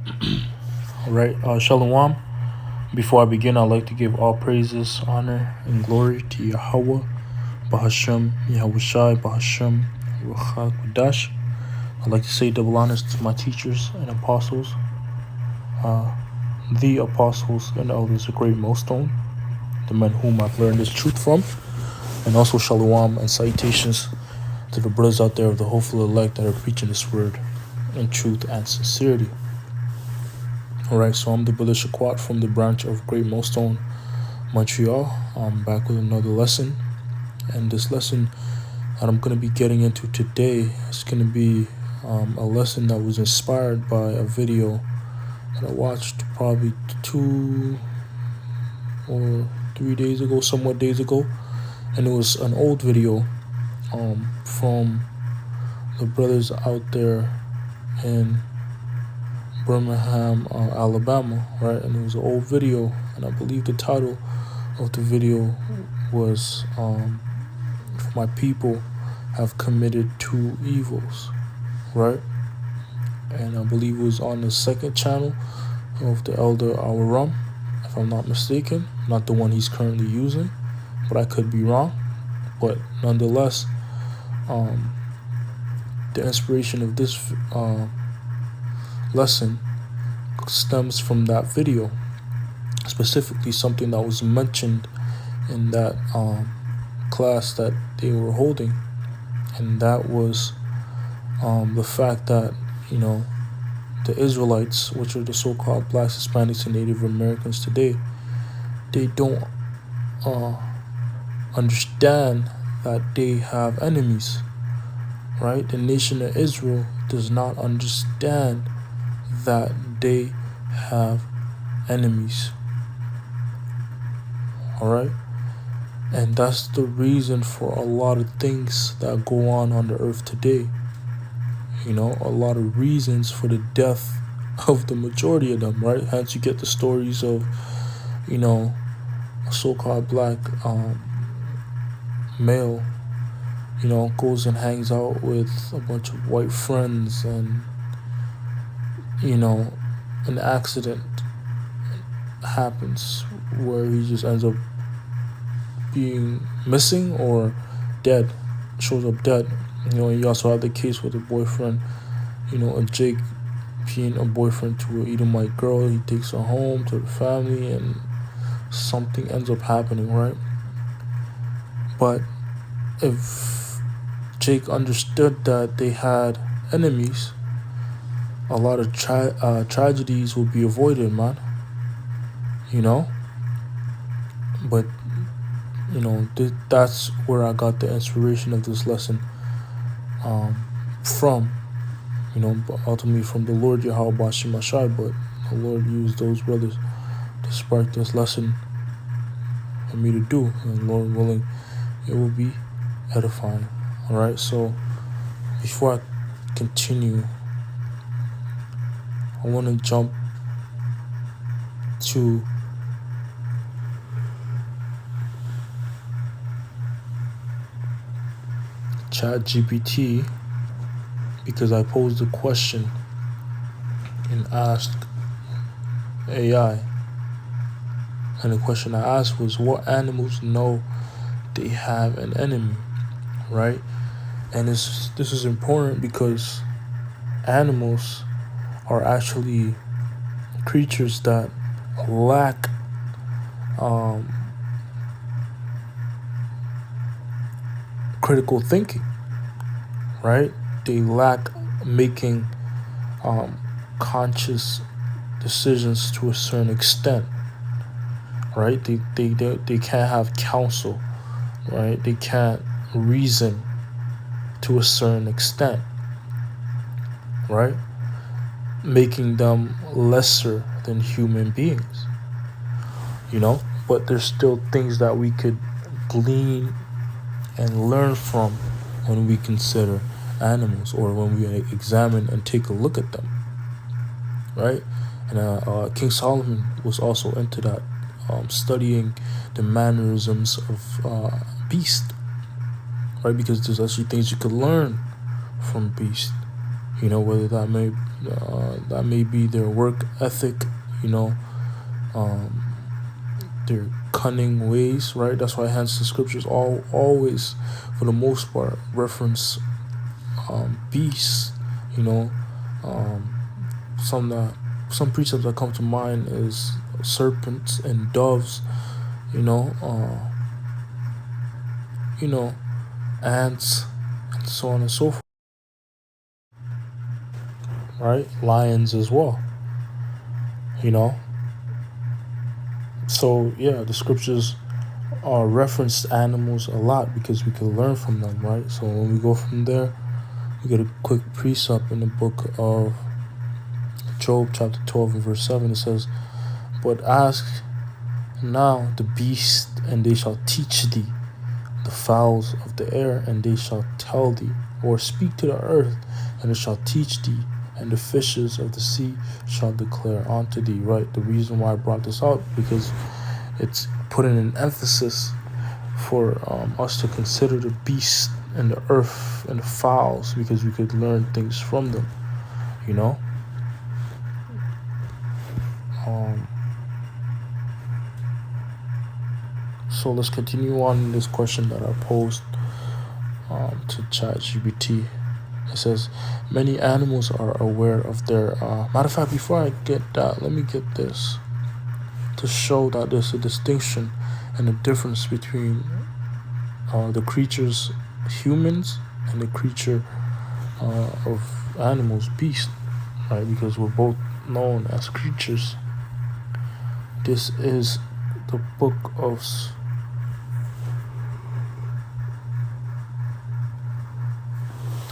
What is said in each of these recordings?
All right, Shalom. Before I begin, I'd like to give all praises, honor, and glory to Yahweh, Bahashem, Yahushai, Bahashem, Ruach Kodash. I'd like to say double honors to my teachers and apostles, the apostles and elders of Great Millstone, the men whom I've learned this truth from, and also Shalom and salutations to the brothers out there of the hopeful elect that are preaching this word in truth and sincerity. Alright, so I'm the brother Shaquat from the branch of Great Millstone, Montreal. I'm back with another lesson, and this lesson that I'm going to be getting into today is going to be a lesson that was inspired by a video that I watched probably 2 or 3 days ago, somewhat days ago, and it was an old video from the brothers out there in Birmingham, Alabama, right? And it was an old video, and I believe the title of the video was "My People Have Committed Two Evils," right? And I believe it was on the second channel of the Elder Awaram, if I'm not mistaken, not the one he's currently using, but I could be wrong. But nonetheless, the inspiration of this lesson stems from that video, specifically something that was mentioned in that class that they were holding, and that was the fact that, you know, the Israelites, which are the so-called blacks, Hispanics, and Native Americans today, they don't understand that they have enemies, right? The nation of Israel does not understand that they have enemies. All right, and that's the reason for a lot of things that go on the earth today. You know, a lot of reasons for the death of the majority of them, right? Hence you get the stories of, you know, a so-called black male, you know, goes and hangs out with a bunch of white friends, and, you know, an accident happens where he just ends up being missing or dead, shows up dead. You know, you also have the case with a boyfriend, you know, a Jake being a boyfriend to an Edomite girl. He takes her home to the family, and something ends up happening, right? But if Jake understood that they had enemies, a lot of tragedies would be avoided, man. You know? But, you know, that's where I got the inspiration of this lesson from. You know, ultimately from the Lord Yahweh Bashim Ashai, but the Lord used those brothers to spark this lesson for me to do, and Lord willing, it will be edifying. All right, so before I continue, I want to jump to ChatGPT, because I posed a question and asked AI, and the question I asked was, what animals know they have an enemy, right? And this is important because animals are actually creatures that lack critical thinking, right? They lack making conscious decisions to a certain extent, right? They can't have counsel, right? They can't reason to a certain extent, right? Making them lesser than human beings, you know? But there's still things that we could glean and learn from when we consider animals, or when we examine and take a look at them, right? And King Solomon was also into that, studying the mannerisms of beast, right? Because there's actually things you could learn from beast, whether that may be their work ethic, um, their cunning ways, right? That's why hence the scriptures always, for the most part, reference beasts. Um, some precepts that come to mind is serpents and doves, you know, uh, ants, and so on and so forth, right? Lions as well, you know. So yeah, the scriptures reference animals a lot because we can learn from them, right? So when we go from there, we get a quick precept in the book of Job, chapter 12 and verse 7. It says, "But ask now the beasts, and they shall teach thee, the fowls of the air, and they shall tell thee, or speak to the earth, and it shall teach thee, and the fishes of the sea shall declare unto thee." Right? The reason why I brought this out, because it's putting an emphasis for us to consider the beasts and the earth and the fowls, because we could learn things from them, So let's continue on this question that I posed to ChatGPT. It says, many animals are aware of their... matter of fact, before I get that, let me get this to show that there's a distinction and a difference between the creatures, humans, and the creature of animals, beasts, right? Because we're both known as creatures. This is the book of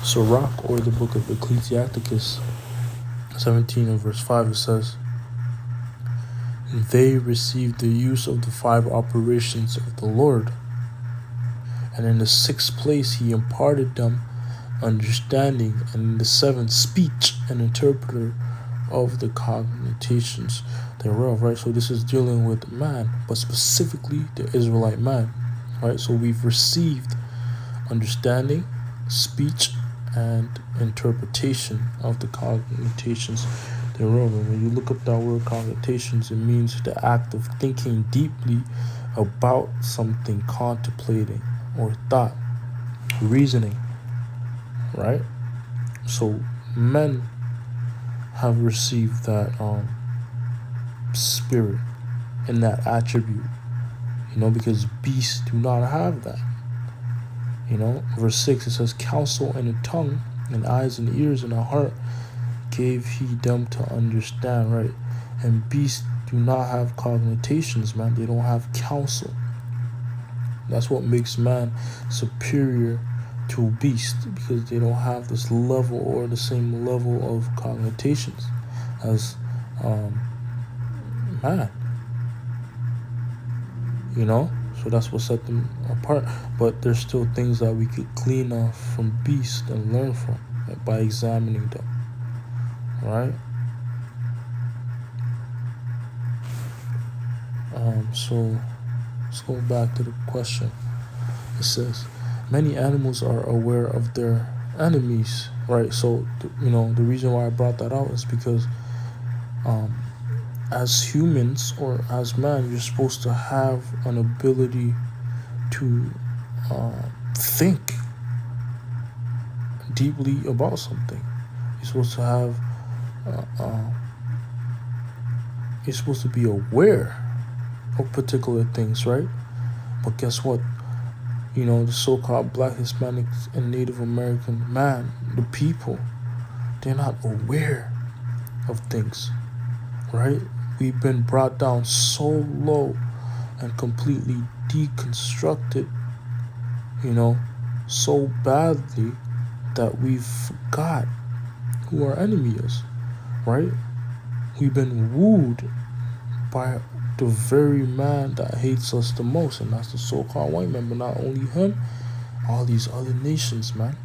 Sirach, or the book of Ecclesiasticus 17 and verse 5. It says, "They received the use of the 5 operations of the Lord, and in the 6th place he imparted them understanding, and in the 7th speech, and interpreter of the cogitations thereof." Right? So this is dealing with man, but specifically the Israelite man, right? So we've received understanding, speech, and interpretation of the cogitations thereof. And when you look up that word cogitations, it means the act of thinking deeply about something, contemplating, or thought, reasoning, right? So men have received that spirit and that attribute, because beasts do not have that. Verse 6, it says, "Counsel and a tongue, and eyes and ears and a heart gave he them to understand," right? And beasts do not have cogitations, man. They don't have counsel. That's what makes man superior to a beast, because they don't have this level or the same level of cogitations as man. So that's what set them apart. But there's still things that we could glean off from beasts and learn from, by examining them, right? So let's go back to the question. It says, many animals are aware of their enemies, right? So the reason why I brought that out is because as humans, or as man, you're supposed to have an ability to think deeply about something. You're supposed to have you're supposed to be aware of particular things, right? But guess what? The so-called Black, Hispanic, and Native American man, the people, they're not aware of things, right? We've been brought down so low and completely deconstructed, so badly that we've forgot who our enemy is, right? We've been wooed by the very man that hates us the most, and that's the so-called white man. But not only him, all these other nations, man.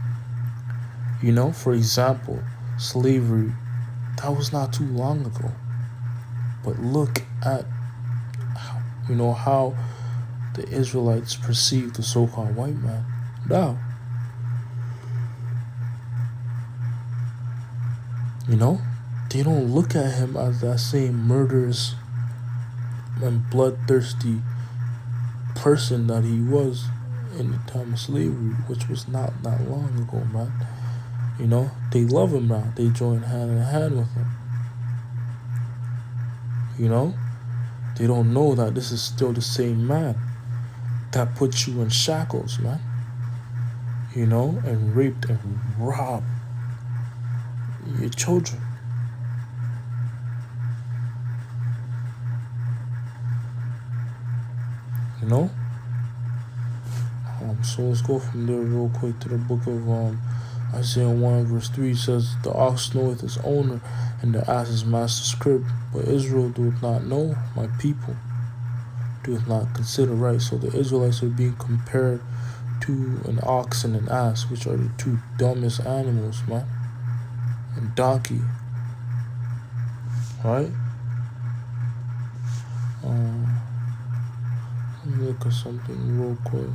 For example, slavery, that was not too long ago. But look at how the Israelites perceive the so-called white man now. You know, they don't look at him as that same murderous and bloodthirsty person that he was in the time of slavery, which was not that long ago, man. You know, they love him now. They join hand in hand with him. You know, they don't know that this is still the same man that put you in shackles, man. You know, and raped and robbed your children. You know? So let's go from there real quick to the book of Isaiah 1 verse 3 says, the ox knoweth his owner, and the ass his master's crib, but Israel doeth not know, my people doeth not consider right. So the Israelites are being compared to an ox and an ass, which are the two dumbest animals, man. And donkey. Right? Let me look at something real quick.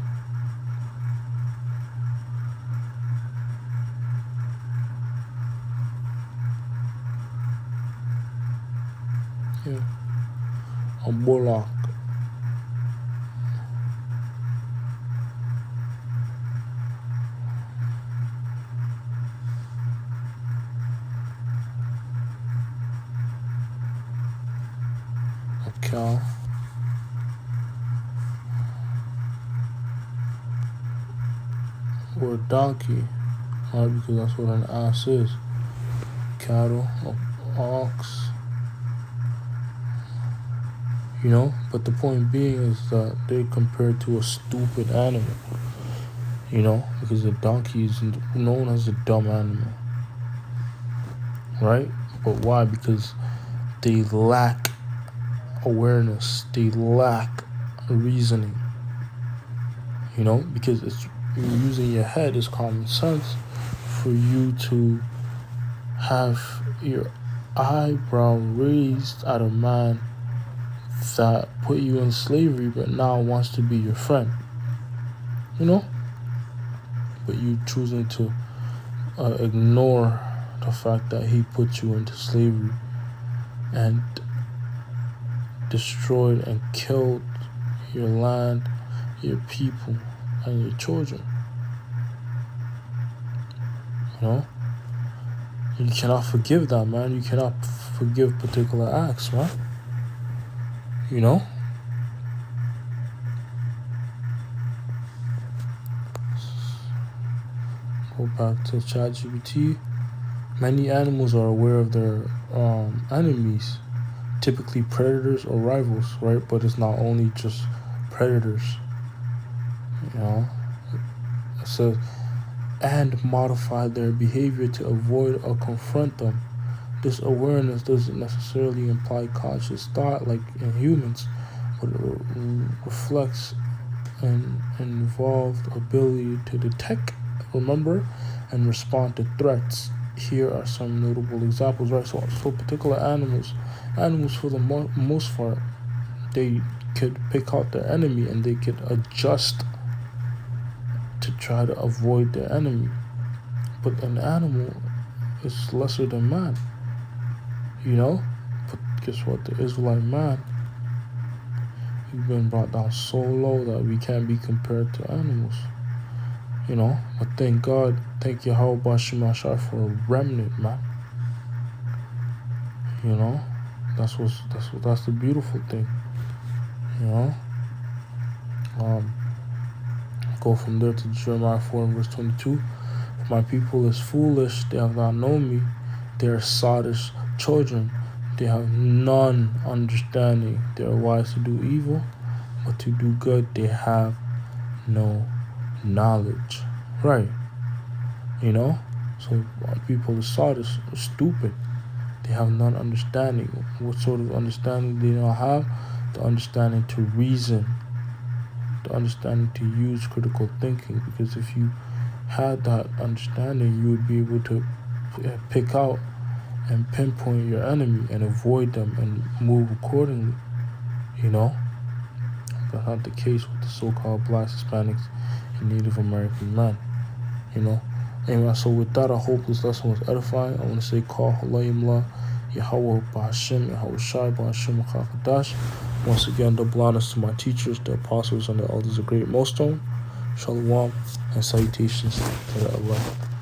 Yeah. A bullock. A cow. Or a donkey. Right? Because that's what an ass is. Cattle, ox. You know, but the point being is that they're compared to a stupid animal. You know, because the donkey is known as a dumb animal. Right? But why? Because they lack awareness. They lack reasoning. You know, because it's you're using your head as common sense for you to have your eyebrow raised at a man that put you in slavery but now wants to be your friend. You know? But you choosing to ignore the fact that he put you into slavery and destroyed and killed your land, your people, and your children. You know? You cannot forgive that, man. You cannot forgive particular acts, man. You know? Go back to ChatGPT. Many animals are aware of their enemies, typically predators or rivals, right? But it's not only just predators. You know? It says, and modify their behavior to avoid or confront them. This awareness doesn't necessarily imply conscious thought like in humans, but it reflects an involved ability to detect, remember, and respond to threats. Here are some notable examples, right? So particular animals for the most part, they could pick out their enemy and they could adjust to try to avoid their enemy. But an animal is lesser than man. You know? But guess what? The Israelite man, he's been brought down so low that we can't be compared to animals. You know? But thank God, thank Yahweh Bashimashar for a remnant, man. You know? That's the beautiful thing. You know? Go from there to Jeremiah 4 and verse 22. My people is foolish, they have not known me. They are sottish children, they have none understanding. They are wise to do evil, but to do good they have no knowledge. Right? You know? So my people is sottish, stupid. They have none understanding. What sort of understanding do they not have? The understanding to reason, the understanding to use critical thinking. Because if you had that understanding, you would be able to pick out and pinpoint your enemy and avoid them and move accordingly. You know? That's not the case with the so-called Blacks, Hispanics, and Native American men. You know? Amen. So with that, I hope this lesson was edifying. I want to say, Call Halayimla, Yahweh Ba'Hashem, Yahweh Shai Ba'Hashem Chakadash. Once again, double honors to my teachers, the apostles, and the elders of Great Millstone. Shalom and salutations to the Allah.